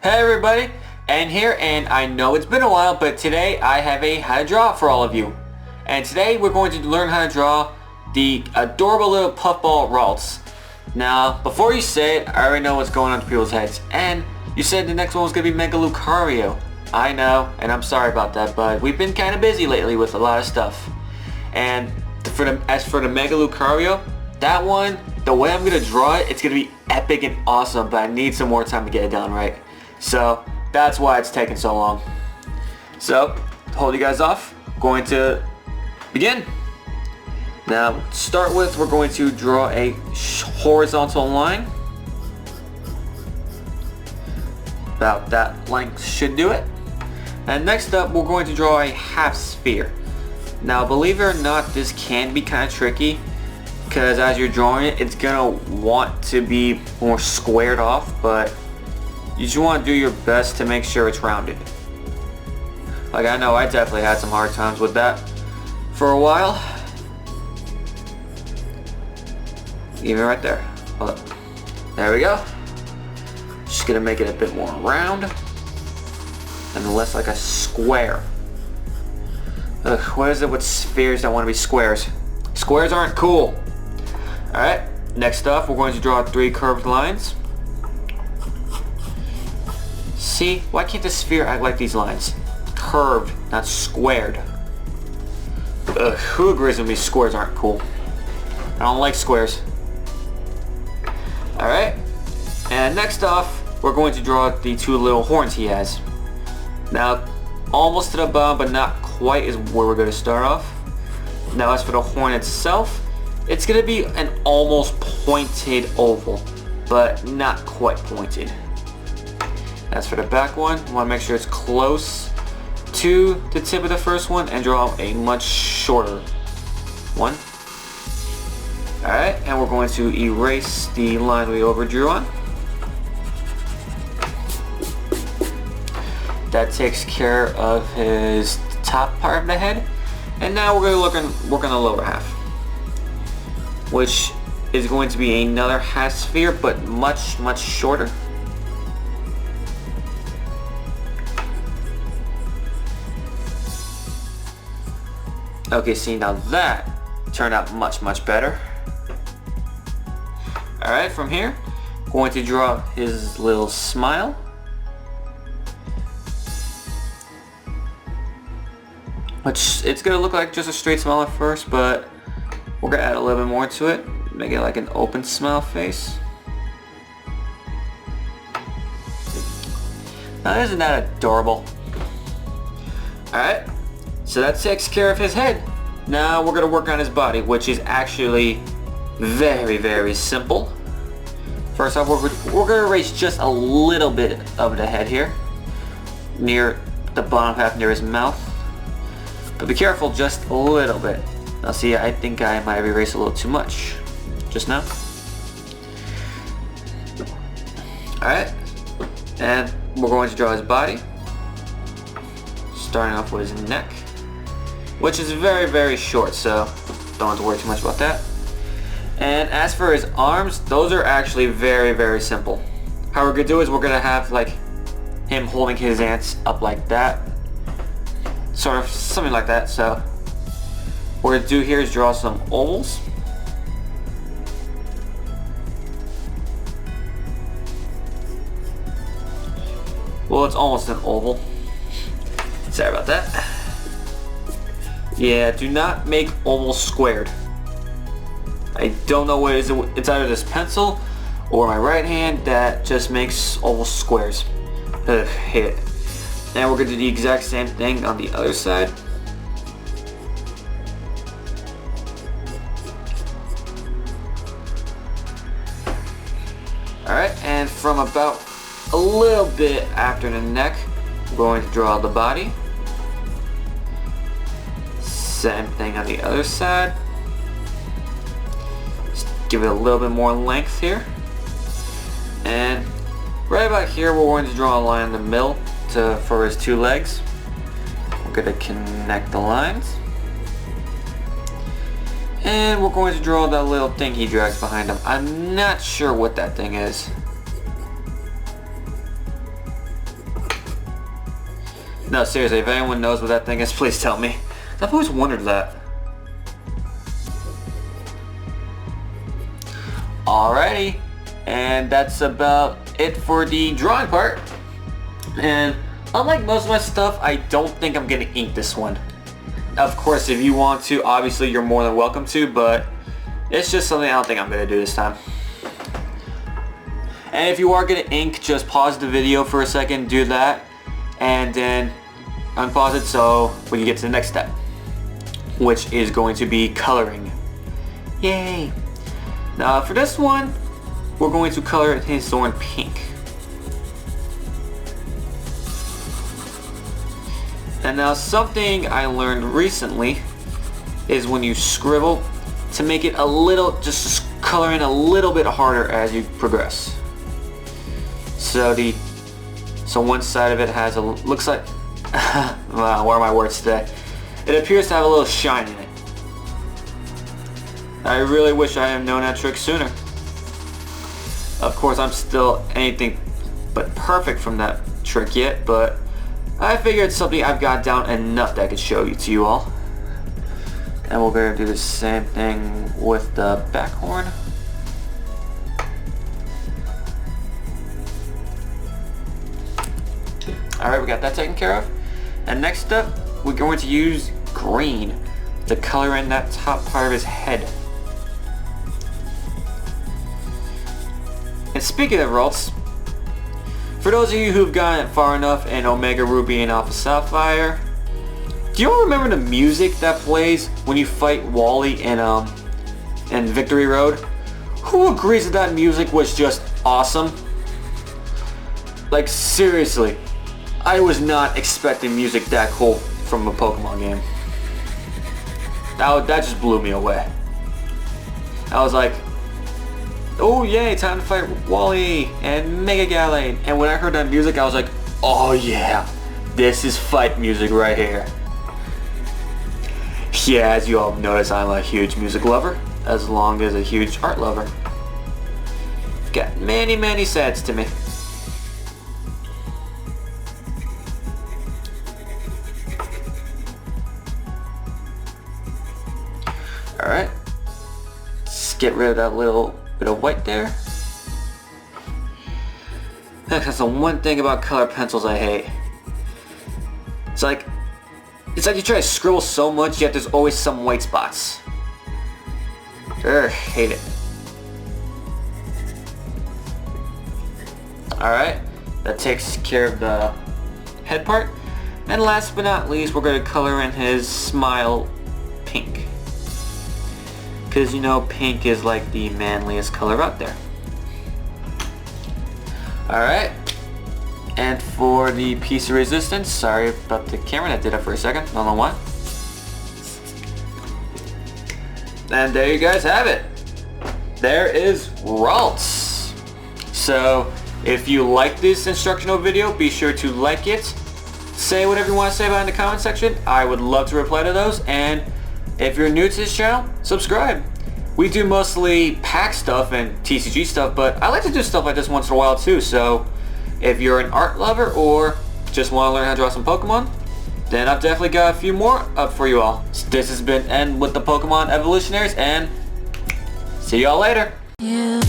Hey everybody, and here, and I know it's been a while, but today I have a how to draw for all of you. And today we're going to learn how to draw the adorable little puffball Ralts. Now, before you say it, I already know what's going on to people's heads. And you said the next one was going to be Mega Lucario. I know, and I'm sorry about that, but we've been kind of busy lately with a lot of stuff. And as for the Mega Lucario, that one, the way I'm going to draw it, it's going to be epic and awesome, but I need some more time to get it done right. So that's why it's taking so long. So to hold you guys off, I'm going to begin. Now to start with, we're going to draw a horizontal line. About that length should do it. And next up, we're going to draw a half sphere. Now believe it or not, this can be kind of tricky because as you're drawing it, it's gonna want to be more squared off, but you just want to do your best to make sure it's rounded. Like, I know I definitely had some hard times with that for a while. Even right there. Hold up. There we go. Just gonna make it a bit more round and less like a square. Ugh, what is it with spheres that want to be squares? Squares aren't cool. Alright, next up we're going to draw 3 curved lines. See, why can't the sphere act like these lines? Curved, not squared. Ugh, who agrees with me squares aren't cool? I don't like squares. Alright, and next off, we're going to draw the 2 little horns he has. Now, almost to the bottom, but not quite is where we're going to start off. Now as for the horn itself, it's going to be an almost pointed oval, but not quite pointed. As for the back one, you want to make sure it's close to the tip of the first one and draw a much shorter one. Alright, and we're going to erase the line we overdrew on. That takes care of his top part of the head. And now we're going to work on the lower half, which is going to be another half sphere, but much shorter. Okay, see, now that turned out much better. Alright, from here, going to draw his little smile. Which, it's going to look like just a straight smile at first, but we're going to add a little bit more to it. Make it like an open smile face. Now, isn't that adorable? Alright. So that takes care of his head. Now we're going to work on his body, which is actually very simple. First off, we're going to erase just a little bit of the head here, near the bottom half, near his mouth. But be careful, just a little bit. Now see, I think I might have erased a little too much just now. Alright, and we're going to draw his body, starting off with his neck, which is very short, so don't have to worry too much about that. And as for his arms, those are actually very simple. How we're going to do is we're going to have like him holding his hands up like that, sort of something like that. So what we're going to do here is draw some ovals. Well, it's almost an oval. Sorry about that. Yeah, do not make ovals squared. I don't know what it is. It's either this pencil or my right hand that just makes ovals squares. Ugh, hate it. And we're going to do the exact same thing on the other side. Alright, and from about a little bit after the neck, we're going to draw the body. Same thing on the other side. Just give it a little bit more length here. And right about here, we're going to draw a line in the middle for his 2 legs. We're going to connect the lines. And we're going to draw that little thing he drags behind him. I'm not sure what that thing is. No, seriously, if anyone knows what that thing is, please tell me. I've always wondered that. Alrighty, and that's about it for the drawing part. And unlike most of my stuff, I don't think I'm gonna ink this one. Of course, if you want to, obviously you're more than welcome to, but it's just something I don't think I'm gonna do this time. And if you are gonna ink, just pause the video for a second, do that, and then unpause it so we can get to the next step, which is going to be coloring. Yay! Now for this one, we're going to color his Zoroart pink. And now something I learned recently is when you scribble, to make it a little, just color in a little bit harder as you progress. So one side of it has a, looks like, wow, what are my words today? It appears to have a little shine in it. I really wish I had known that trick sooner. Of course, I'm still anything but perfect from that trick yet, but I figured it's something I've got down enough that I could show you to you all. And we'll better do the same thing with the back horn. Alright, we got that taken care of. And next up, we're going to use green to color in that top part of his head. And speaking of Ralts, for those of you who've gotten far enough in Omega Ruby and Alpha Sapphire, do you all remember the music that plays when you fight Wally in Victory Road? Who agrees that that music was just awesome? Like seriously, I was not expecting music that cool from a Pokemon game. That just blew me away. I was like, oh yay, time to fight Wally and Mega Gallade. And when I heard that music, I was like, oh yeah, this is fight music right here. Yeah, as you all notice, I'm a huge music lover, as long as a huge art lover. Got many, many sides to me. Alright, let's get rid of that little bit of white there. That's the one thing about color pencils I hate. It's like you try to scribble so much, yet there's always some white spots. Hate it. Alright, that takes care of the head part. And last but not least, we're going to color in his smile pink. Because you know, pink is like the manliest color out there. Alright. And for the piece of resistance, sorry about the camera, that did it for a second, don't know why. And there you guys have it. There is Ralts. So, if you like this instructional video, be sure to like it. Say whatever you want to say about it in the comment section. I would love to reply to those. And if you're new to this channel, subscribe. We do mostly pack stuff and TCG stuff, but I like to do stuff like this once in a while too. So if you're an art lover or just want to learn how to draw some Pokemon, then I've definitely got a few more up for you all. So this has been N with the Pokemon Evolutionaries, and see y'all later. Yeah.